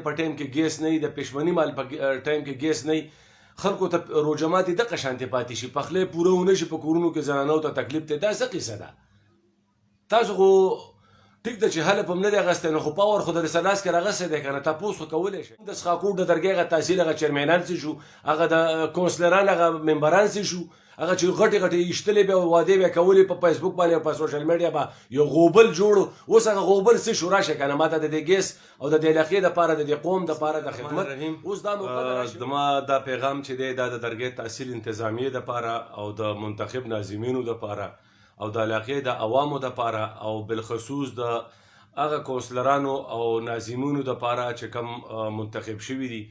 په ټایم کې ګیس نه وي، د پښمني مال په ټایم کې ګیس نه وي، خلکو ته روژه ماتې دغه شانتې پاتې شي، پخلی پوره ونه شي، په کورونو کې زنانو ته تکلیف دی. دا څه قیصه ده؟ تاسو خو ټیک ده چې حلف هم نه دی اخیستی، نو خو پاور خو د رسلاس کې راغستی دی که نه، تپوس خو کولی شئ. د څښاکوټ د درګۍ هغه تحصیل هغه چیرمینان څه شو، هغه د کونسلران هغه ممبران څه شو، هغه چې غټې غټې ایشتلې به وعدې به کولې په فیسبوک باندې او په سوشل میډیا به یو غوبل جوړ. اوس هغه غوبل څه شو؟ راشه که نه ما ته د دې ګیس او د دې علاقې دپاره د دې قوم دپاره د خدمت اوس دا موقع ده راشي. زما دا پیغام چې دی دا د درګۍ تحصیل انتظامیې دپاره او د منتخب ناظمینو دپاره او د علاقې د عوامو دپاره او بالخصوص د هغه کونسلرانو او ناظمینو دپاره چې کوم منتخب شوي دي.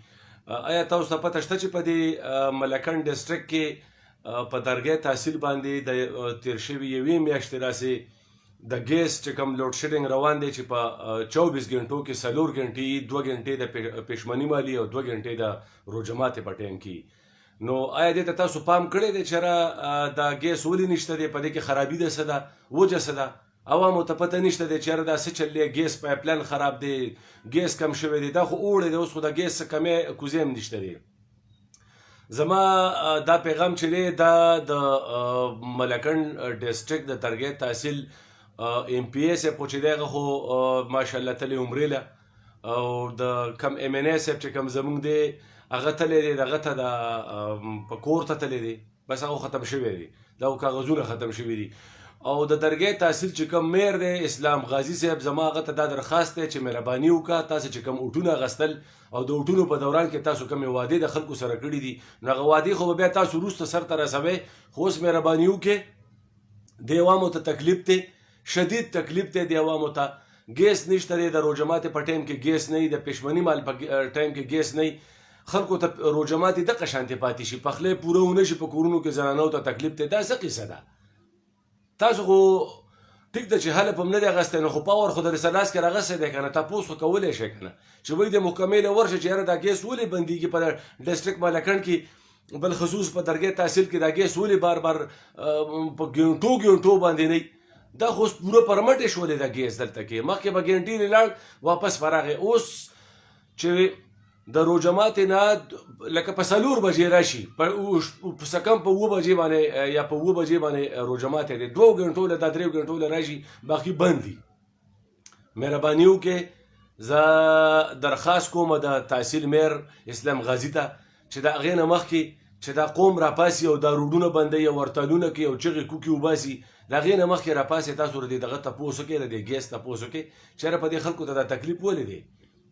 آیا تاسو ته پته شته چې په دې ملکنډ ډسټرکټ کې په درګۍ تحصیل باندې د تیر شوي یوې میاشتې راسې د ګیس چې کوم لوډ شیډینګ روان دی چې په 24 غنټو کې 4 غنټې 2 غنټې د پښمني مالي او 2 غنټې د روژه ماتې په ټایم کې. نو آیا دې ته تاسو پام کړی دی چې دا ګیس ولې نشته دی؟ په دې کې خرابي ده څه ده؟ وجه څه ده؟ عوامو ته پته نشته دی چې یاره دا څه چل دی، ګیس پایپلاین خراب دی، ګیس کم شوی دی. دا خو اوړی دی، اوس خو د ګیس څه کمې کوزې هم نشته دی. زما دا پیغام چې دی دا د ملکنډ ډسټرکټ د درګۍ تحصیل ایم پی اے صاحب خو چې دی هغه خو ماشاءالله تللی عمرې له، او د کم ایم این اے صاحب چې کم زمونږ دی هغه تللی دی دغه ته په کور ته تللی دی، بس هغه ختم شوی دی، دا کاغذونه ختم شوي دي. او د درګۍ تحصیل چې کوم میر دی اسلام غازي صاحب، زما هغه ته دا درخواست دی چې مهرباني وکړه تاسو چې کوم اوټونه اخیستل او د اوټونو په دوران کې تاسو کومې وعدې د خلکو سره کړي دي، نو هغه وعدې خو به بیا تاسو وروسته سرته رسوئ. خو اوس مهرباني وکړئ، دې عوامو ته تکلیف دی، شدید تکلیف دی دې عوامو ته. ګیس نشته دی، د روژه ماتې په ټایم کې ګیس نه وي، د پښمني مال په ټایم کې ګیس نه وي، خلکو ته روژه ماتې دغه شانتې پاتې شي، پخلی پوره ونه شي، په کورونو کې زنانو ته تکلیف دی. دا څه قیصه ده؟ تاسو خو ټیک ده چې حلف هم نه دی اخیستی، نو خو پاور خو د رسلاس کې راغستی دی که نه، تپوس خو کولی شئ که نه چې وایي د محکمې له ورشه چې یاره دا ګیس ولې بندېږي په ډسټرکټ ملکنډ کې، بالخصوص په درګۍ تحصیل کې دا ګیس ولې بار بار په ګنټو باندې نه وي؟ دا خو اوس پوره پرمټ یې شولې دا ګیس دلته کې، مخکې به ګنټې لاړ واپس فراغې. اوس چې د روژه ماتې نه لکه په 4 بجې راشي، څه کم په 7 بجې باندې یا په 7 بجې باندې روژه ماتې دی، 2 غنټو له 3 غنټو له راشي، باقي بند دي. مهرباني وکړئ، زه درخواست کوم د تحصیل میر اسلام غازي ته چې د هغې نه مخکې چې دا قوم راپاسي او دا روډونه بندوي او ورتالونه کوي او چغې کوکې وباسي، د هغې نه مخکې راپاسې تاسو د دغه تپوس وکړئ، د دې ګیس تپوس وکړئ چې یاره په دې خلکو ته دا تکلیف ولې دی،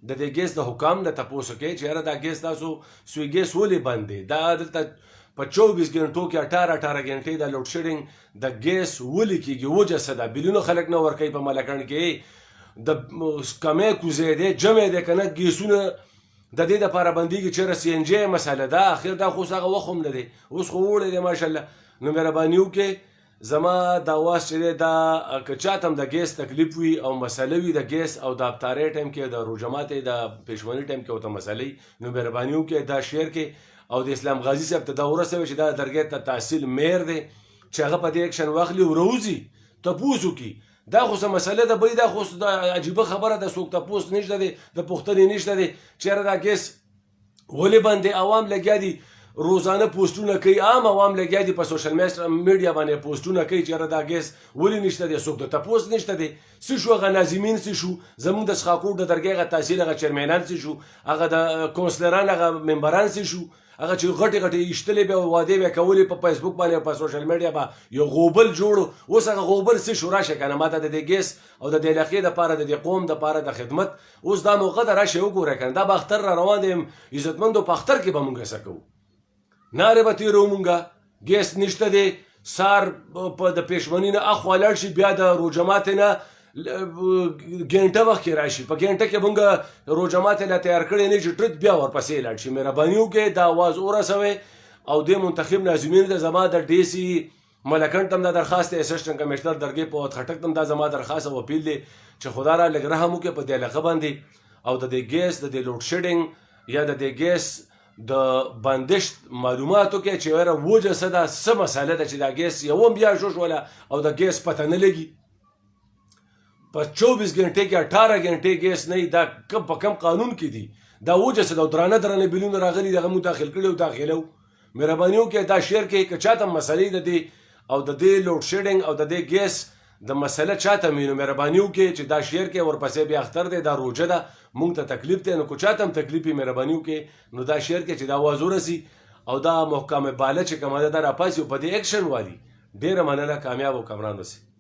د دې ګیس د حکام نه تپوس وکړئ چې یاره دا ګیس تاسو سوی ګیس ولې بند دی. دا دلته په 24 غنټو کې 18 غنټې د لوډ شیډینګ د ګیس ولې کېږي؟ وجه څه ده؟ بلونه خلک نه ورکوي په ملکنډ کې، د کمې کوزې دی، جمع دی که نه، ګیسونه د دې دپاره بندېږي چېرې سی این جی مسله ده. اخر دا خو اوس هغه وخت هم نه دی، اوس خو اوړی دی ماشاءالله. نو مهرباني وکړئ، زما دا واس چې دی دا که چاته هم د ګیس تکلیف وي او مسله وي د ګیس او د افطارۍ ټایم کې د روژه ماتې د پښمني ټایم کې ورته مسله وي، نو مهرباني وکړئ دا شیر کې او د اسلام غازي صاحب ته دا ورسوئ چې دا درګۍ ته تحصیل میر دی چې هغه په دې اکشن واخلي او راوځي تپوس وکړي. دا خو څه مسله ده بی، دا خو عجیبه خبره ده، څوک تپوس نشته دی، د پوښتنې نشته دی چې یاره دا ګیس ولې بند دی. عوام لګیا دي روزانه پوسټونه کوي، عام عوام لګیا دي په سوشل میډیا باندې پوسټونه کوي چې یاره دا ګیس ولې نشته دی، څوک د تپوس نشته دی. څه شو هغه ناظمین څه شو، زمونږ د څښاکوټ د درګۍ هغه تحصیل هغه چیرمینان څه شو، هغه د کونسلران هغه ممبران څه شو، هغه چې غټې غټې ایشتلې به وعدې به کولې په فیسبوک باندې او په سوشل میډیا به یو غوبل جوړ. اوس هغه غوبل څه شو؟ راشه که نه ما ته د دې ګیس او د دې علاقې دپاره د دې قوم دپاره د خدمت اوس دا موقع ده، راشئ وګورئ که نه. دا به اختر را روان دی، عزتمندو په اختر کې به مونږ څه کوو، نارې به تېروو مونږه، ګیس نشته دی، سار په د پښمني نه اخوا لاړ شي، بیا د روژه ماتې نه ګنټه وخت کې راشي، په ګنټه کې مونږ روژه ماتې لا تیار کړی نه چې ټرت بیا ورپسې لاړ شي. مهرباني وکړئ دا آواز ورسوئ او دې منتخب ناظمینو ته زما د ډي سی ملکنډ ته هم دا درخواست دی، اسسټنټ کمشنر درګۍ پوهت خټک ته هم دا زما درخواست او اپیل دی چې خدا را لږ رحم وکړي په دې علاقه باندې او د دې ګیس د دې لوډ شیډینګ یا د دې ګیس د بندش معلومات وکړي چې یاره وجه څه ده، څه مسله ده چې دا ګیس یو هم بیا شوله او د ګیس پته نه لګي. په 24 غنټې کې 18 غنټې ګیس نه دا کم په کم قانون کې دي دا وجه څه دا درانه بلونه راغلي دغه مداخل کړي او داخلو مهرباني وکړئ دا شیر کې که چاته مسلې د دې او د دې لوډ شیډینګ او د دې ګیس د مسله چاته مینو مهرباني وکړئ چې دا شیر کې ورپسې بیا اختر دی دا روجه ده مونږ ته تکلیف دی نو که چاته هم تکلیف وي مهرباني وکړئ نو دا شیر کې چې دا آواز ورسي او دا محکمه باله چې کومه ده دا راپاسي او په دې اکشن والي ډېره مننه کامیاب او کامران اوسئ